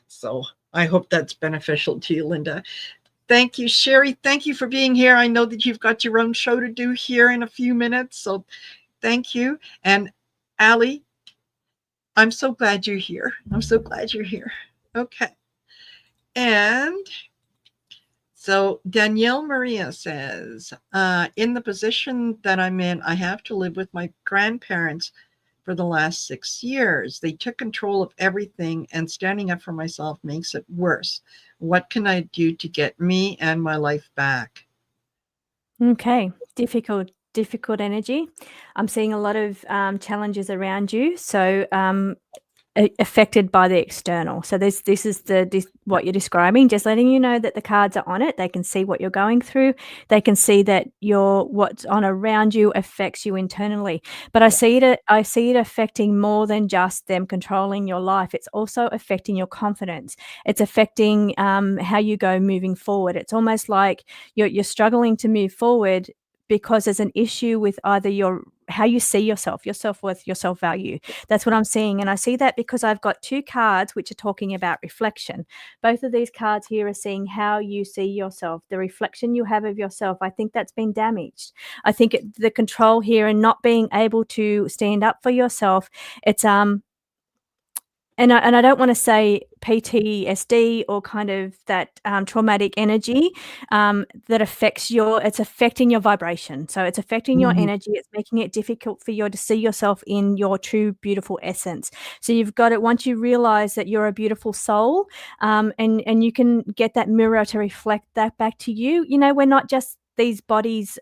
So I hope that's beneficial to you, Linda. Thank you, Sherry. Thank you for being here. I know that you've got your own show to do here in a few minutes, so thank you. And Allie, I'm so glad you're here. I'm so glad you're here. Okay. And so Danielle Maria says, in the position that I'm in, I have to live with my grandparents for the last 6 years. They took control of everything, and standing up for myself makes it worse. What can I do to get me and my life back? Okay, difficult energy. I'm seeing a lot of challenges around you. So affected by the external. So this is what you're describing, just letting you know that the cards are on it. They can see what you're going through. They can see that what's on around you affects you internally. But I see it affecting more than just them controlling your life. It's also affecting your confidence. It's affecting how you go moving forward. It's almost like you're struggling to move forward because there's an issue with either how you see yourself, your self-worth, your self-value. That's what I'm seeing. And I see that because I've got 2 cards which are talking about reflection. Both of these cards here are seeing how you see yourself, the reflection you have of yourself. I think that's been damaged. I think the control here and not being able to stand up for yourself, it's and I don't want to say PTSD or kind of that traumatic energy that affects it's affecting your vibration. So it's affecting your energy. It's making it difficult for you to see yourself in your true, beautiful essence. So you've got it, once you realize that you're a beautiful soul, and you can get that mirror to reflect that back to you. We're not just these bodies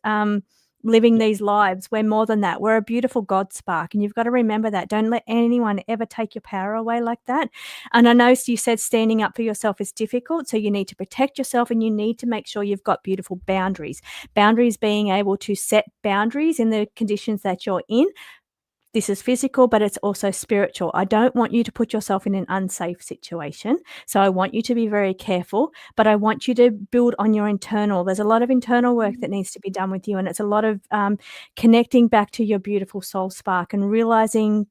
living these lives. We're more than that. We're a beautiful God spark, and you've got to remember that. Don't let anyone ever take your power away like that. And I know you said standing up for yourself is difficult, so you need to protect yourself, and you need to make sure you've got beautiful boundaries. Boundaries being able to set boundaries in the conditions that you're in. This is physical, but it's also spiritual. I don't want you to put yourself in an unsafe situation. So I want you to be very careful, but I want you to build on your internal. There's a lot of internal work that needs to be done with you. And it's a lot of connecting back to your beautiful soul spark and realizing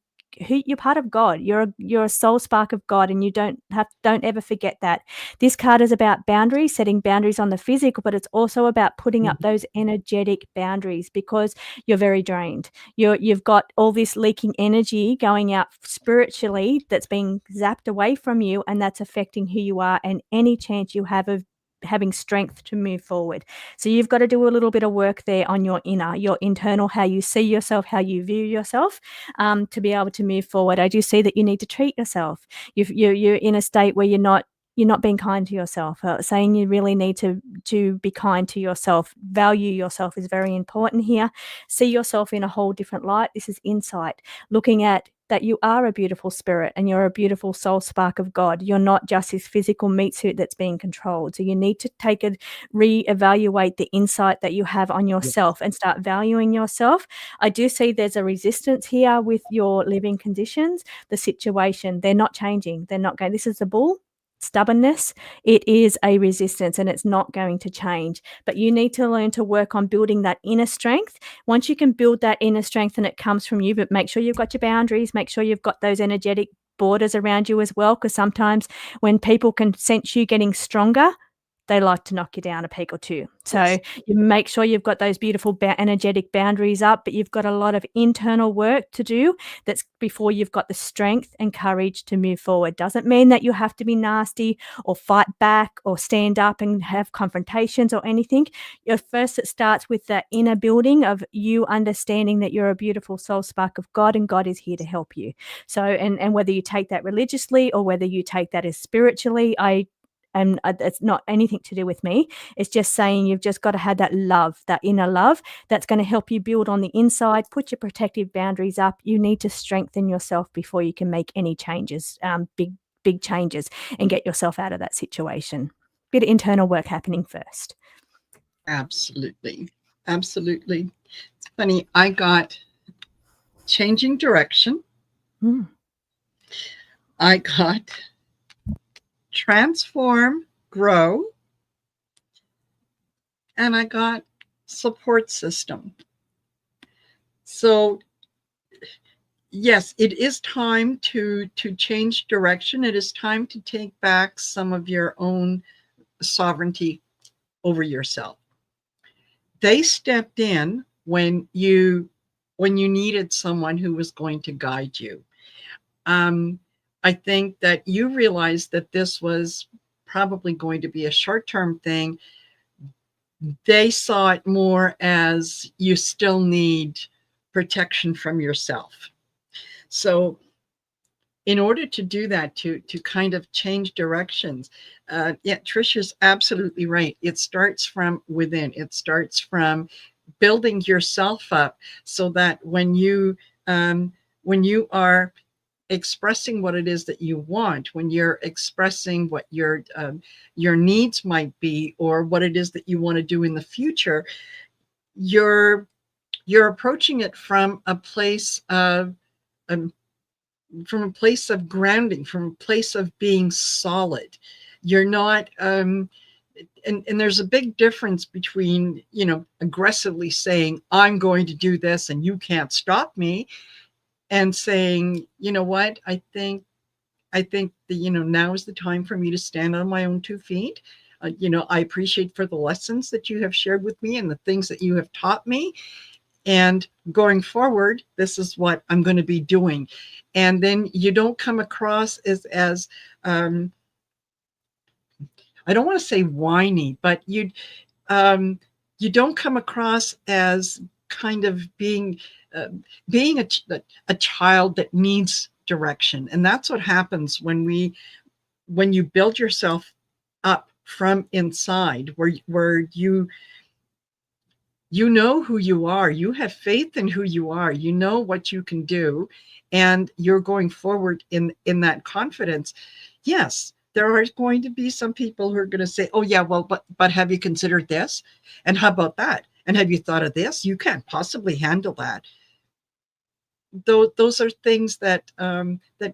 you're part of God. You're a soul spark of God, and you don't ever forget that. This card is about boundaries, setting boundaries on the physical, but it's also about putting up those energetic boundaries, because you're very drained. You've got all this leaking energy going out spiritually that's being zapped away from you, and that's affecting who you are and any chance you have of having strength to move forward. So you've got to do a little bit of work there on your inner, your internal, how you see yourself, how you view yourself, to be able to move forward. I do see that you need to treat yourself. You're in a state where you're not being kind to yourself. Saying you really need to be kind to yourself. Value yourself is very important here. See yourself in a whole different light. This is insight. Looking at that you are a beautiful spirit and you're a beautiful soul spark of God. You're not just this physical meat suit that's being controlled. So you need to reevaluate the insight that you have on yourself and start valuing yourself. I do see there's a resistance here with your living conditions, the situation. They're not changing. They're not going. This is the bull. Stubbornness, it is a resistance, and it's not going to change. But you need to learn to work on building that inner strength. Once you can build that inner strength and it comes from you, but make sure you've got your boundaries, make sure you've got those energetic borders around you as well, because sometimes when people can sense you getting stronger, they like to knock you down a peg or two. So you make sure you've got those beautiful energetic boundaries up, but you've got a lot of internal work to do that's before you've got the strength and courage to move forward. Doesn't mean that you have to be nasty or fight back or stand up and have confrontations or anything. First, it starts with that inner building of you understanding that you're a beautiful soul spark of God, and God is here to help you. So, and whether you take that religiously or whether you take that as spiritually, And it's not anything to do with me. It's just saying you've just got to have that love, that inner love that's going to help you build on the inside, put your protective boundaries up. You need to strengthen yourself before you can make any changes, big changes, and get yourself out of that situation. Bit of internal work happening first. Absolutely. Absolutely. It's funny. I got changing direction. I got transform, grow, and I got support system. So yes, it is time to change direction. It is time to take back some of your own sovereignty over yourself. They stepped in when you needed someone who was going to guide you. I think that you realized that this was probably going to be a short-term thing. They saw it more as you still need protection from yourself. So in order to do that, to kind of change directions, yeah, Trish is absolutely right. It starts from within. It starts from building yourself up so that when you are expressing what it is that you want, when you're expressing what your needs might be, or what it is that you want to do in the future, you're approaching it from a place of grounding, from a place of being solid. You're not and there's a big difference between, aggressively saying, I'm going to do this and you can't stop me, and saying, you know what, I think that, now is the time for me to stand on my own 2 feet. I appreciate for the lessons that you have shared with me and the things that you have taught me. And going forward, this is what I'm going to be doing. And then you don't come across as I don't want to say whiny, but you don't come across as kind of being a child that needs direction. And that's what happens when you build yourself up from inside, where you know who you are, you have faith in who you are, you know what you can do, and you're going forward in that confidence. Yes, there are going to be some people who are going to say, oh yeah, well, but have you considered this? And how about that? And have you thought of this? You can't possibly handle that. Those are things that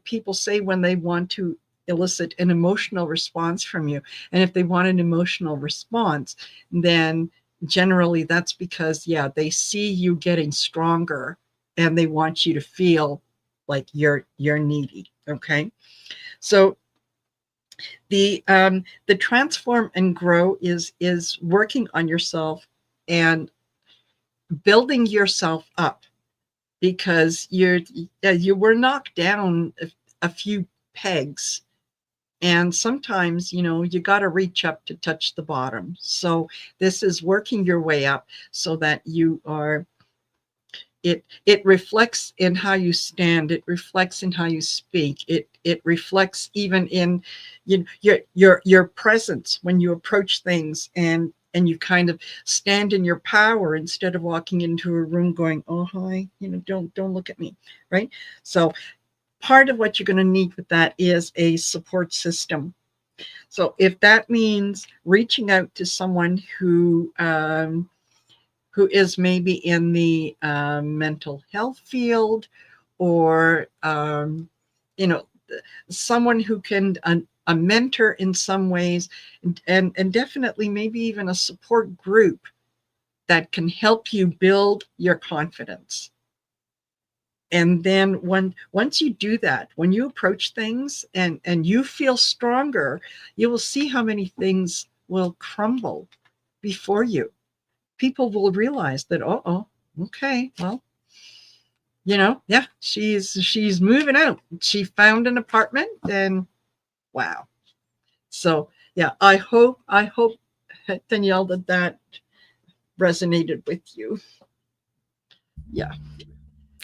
people say when they want to elicit an emotional response from you. And if they want an emotional response, then generally that's because, yeah, they see you getting stronger and they want you to feel like you're needy. Okay. So the transform and grow is working on yourself and building yourself up, because you were knocked down a few pegs, and sometimes you got to reach up to touch the bottom. So this is working your way up so that you are it reflects in how you stand, it reflects in how you speak, it reflects even in your presence when you approach things, and you kind of stand in your power instead of walking into a room going, oh hi, don't look at me, right? So part of what you're going to need with that is a support system. So if that means reaching out to someone who is maybe in the mental health field, or someone who can a mentor in some ways, and definitely maybe even a support group that can help you build your confidence. And then once you do that, when you approach things and you feel stronger, you will see how many things will crumble before you. People will realize that, oh, okay, well, yeah, she's moving out. She found an apartment, and wow. So yeah, I hope Danielle, that resonated with you. Yeah.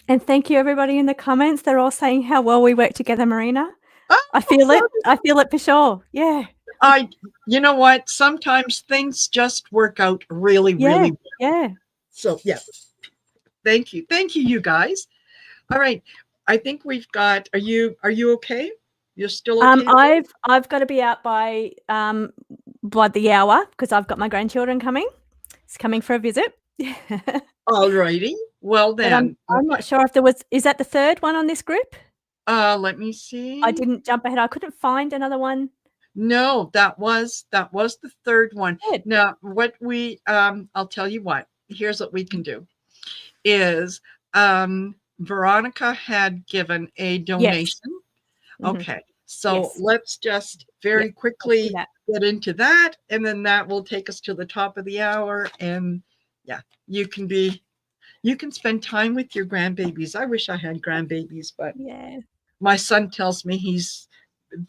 And thank you, everybody in the comments. They're all saying how well we work together, Marina. Oh, I feel it. I feel it for sure. Yeah. I, you know what? Sometimes things just work out really, Yeah, really well. yeah. So yeah, thank you. Thank you, you guys. All right. I think we've got, are you okay? You're still okay? I've got to be out by the hour because I've got my grandchildren coming. It's coming for a visit. All righty. Well But then, I'm not okay. sure if is that the third one on this group? Let me I see. didn't jump ahead. I couldn't find another one. No, that was the third one. Good. Now, what we I'll tell you what. Here's what we can do is Veronica had given a Yes. donation. Mhm. Okay. So Yes. let's just Yep. very Let's do quickly that. get into that, and then that will take us to the top of the hour. And yeah, you can be you can spend time with your grandbabies. I wish I had grandbabies, but Yeah. my son tells me he's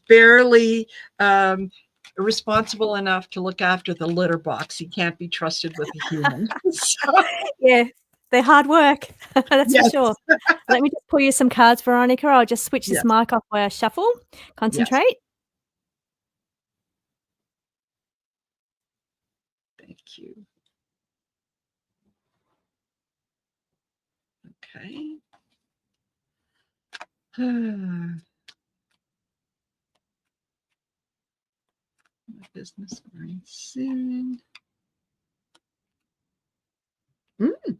barely um, responsible enough to look after the litter box. He can't be trusted with a human. So, Yeah. They're hard work. That's for yes, sure. Let me just pull you some cards, Veronica. I'll just switch this yes, mic off where I shuffle. yes. Concentrate. Thank you. Okay. My business going soon. Mm,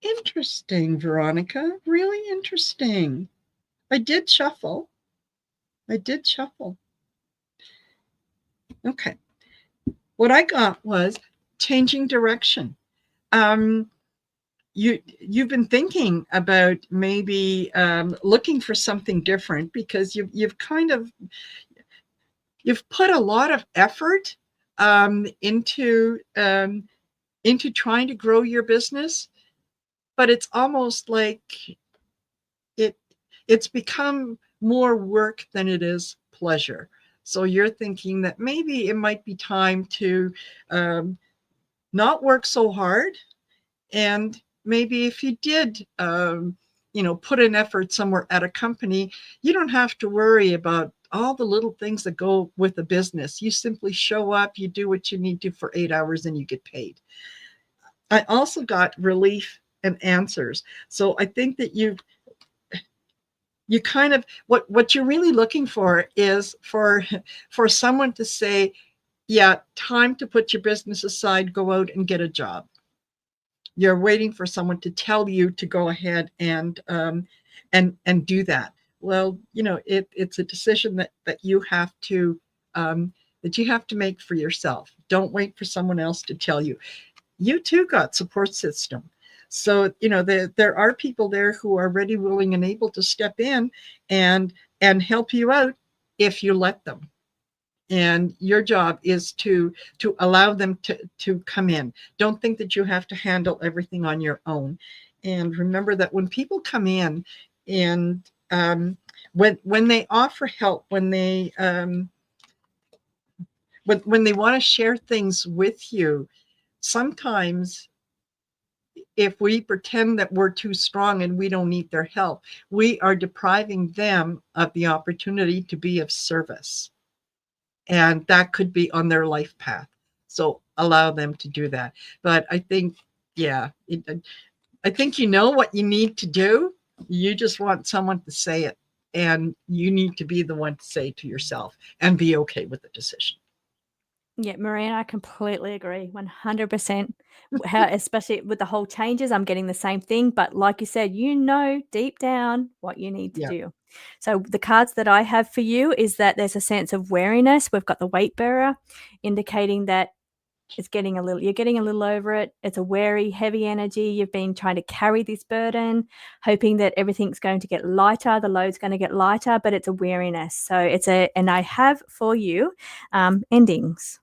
interesting, Veronica. Really interesting. I did shuffle. I did shuffle. Okay. What I got was changing direction. Um, you've been thinking about maybe looking for something different because you've kind of you've put a lot of effort um, into um, into trying to grow your business, but it's almost like it it's become more work than it is pleasure. So you're thinking that maybe it might be time to um, not work so hard, and maybe if you did put an effort somewhere at a company, you don't have to worry about all the little things that go with a business. You simply show up, you do what you need to for 8 hours, and you get paid. I also got relief and answers. So I think that you kind of what you're really looking for is for someone to say, yeah, time to put your business aside, go out and get a job. You're waiting for someone to tell you to go ahead and do that. Well, it's a decision that you have to make for yourself. Don't wait for someone else to tell you. You too got support system. So there are people there who are ready, willing, and able to step in and help you out if you let them. And your job is to allow them to come in. Don't think that you have to handle everything on your own. And remember that when people come in and when they offer help, when they want to share things with you, sometimes if we pretend that we're too strong and we don't need their help, we are depriving them of the opportunity to be of service. And that could be on their life path. So allow them to do that. But I think, yeah, I think you know what you need to do. You just want someone to say it, and you need to be the one to say it to yourself and be okay with the decision. Yeah, Marina, I completely agree, 100%. How especially with the whole changes, I'm getting the same thing, but like you said, deep down what you need to Yeah. do. So the cards that I have for you is that there's a sense of wariness. We've got the weight bearer indicating that you're getting a little over it. It's a wary, heavy energy. You've been trying to carry this burden, hoping that everything's going to get lighter, the load's going to get lighter, but it's a weariness. So and I have for you endings.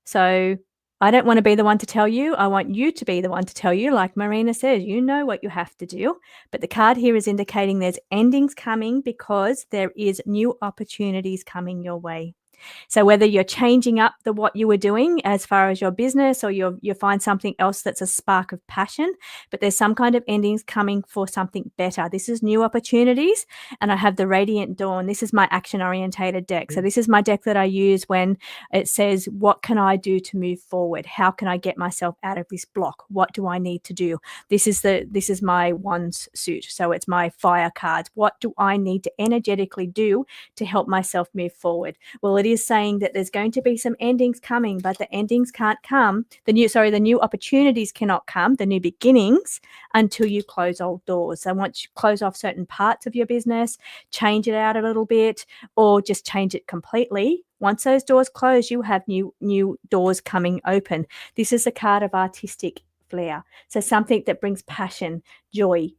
So I don't want to be the one to tell you. I want you to be the one to tell you. Like Marina says, you know what you have to do. But the card here is indicating there's endings coming because there is new opportunities coming your way. So whether you're changing up what you were doing as far as your business, or you find something else that's a spark of passion, but there's some kind of endings coming for something better. This is new opportunities. And I have the Radiant Dawn. This is my action orientated deck. So this is my deck that I use when it says, what can I do to move forward? How can I get myself out of this block? What do I need to do? This is my Wands suit. So it's my fire cards. What do I need to energetically do to help myself move forward? Well, it is saying that there's going to be some endings coming, but the endings can't come. The new opportunities cannot come, the new beginnings, until you close old doors. So once you close off certain parts of your business, change it out a little bit, or just change it completely. Once those doors close, you have new doors coming open. This is a card of artistic flair. So something that brings passion, joy,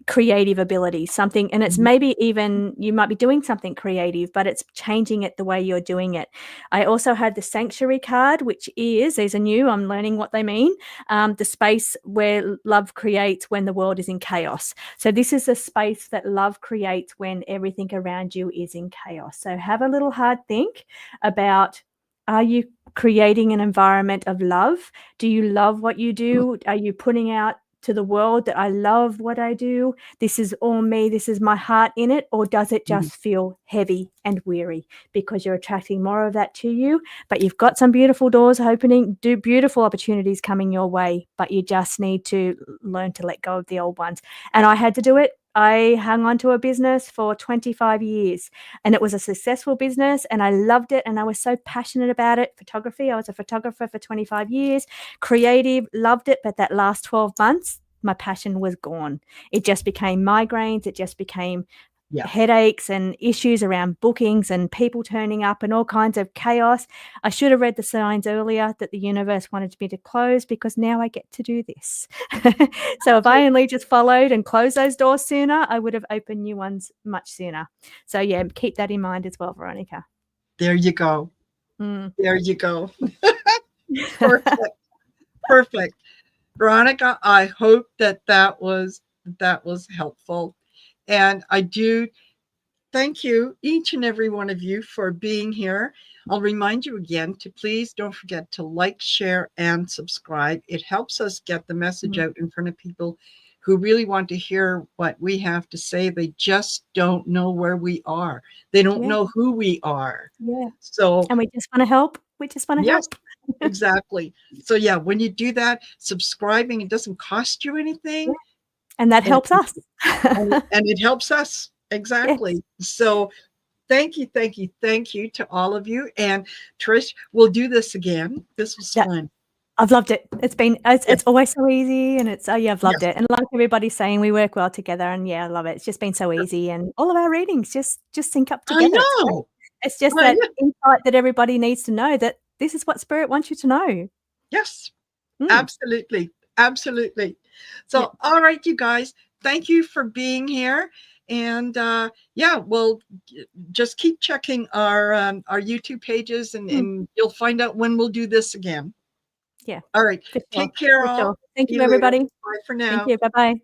creative ability, something, and it's maybe even you might be doing something creative, but it's changing it the way you're doing it. I also had the Sanctuary card, which is, these are new, I'm learning what they mean, the space where love creates when the world is in chaos. So this is a space that love creates when everything around you is in chaos. So have a little hard think about, are you creating an environment of love? Do you love what you do? Are you putting out to the world that I love what I do? This is all me. This is my heart in it. Or does it just feel heavy and weary because you're attracting more of that to you? But you've got some beautiful doors opening, beautiful opportunities coming your way, but you just need to learn to let go of the old ones. And I had to do it. I hung on to a business for 25 years, and it was a successful business, and I loved it, and I was so passionate about it. Photography, I was a photographer for 25 years, creative, loved it, but that last 12 months, my passion was gone. It just became migraines. It just became headaches and issues around bookings and people turning up and all kinds of chaos. I should have read the signs earlier that the universe wanted me to close, because now I get to do this. So if I only just followed and closed those doors sooner, I would have opened new ones much sooner. So yeah, keep that in mind as well, Veronica. There you go. There you go. Perfect. Perfect. Veronica, I hope that was helpful. And I do thank you, each and every one of you, for being here. I'll remind you again to please don't forget to like, share, and subscribe. It helps us get the message out in front of people who really want to hear what we have to say. They just don't know where we are. They don't know who we are. Yeah. So, and we just want to help. We just want to help. Exactly. So yeah, when you do that, subscribing, it doesn't cost you anything. And that helps us. and it helps us. Exactly. Yes. So thank you to all of you. And Trish, we'll do this again. This was fun. I've loved it. It's always so easy, and I've loved it. And like everybody's saying, we work well together, and I love it. It's just been so easy, and all of our readings just sync up together. I know. It's just that insight that everybody needs to know, that this is what Spirit wants you to know. Yes, absolutely. Absolutely. So, all right, you guys, thank you for being here. And well, just keep checking our YouTube pages, and you'll find out when we'll do this again. Yeah. All right. Take care, all. Thank you, everybody. Bye for now. Thank you. Bye-bye.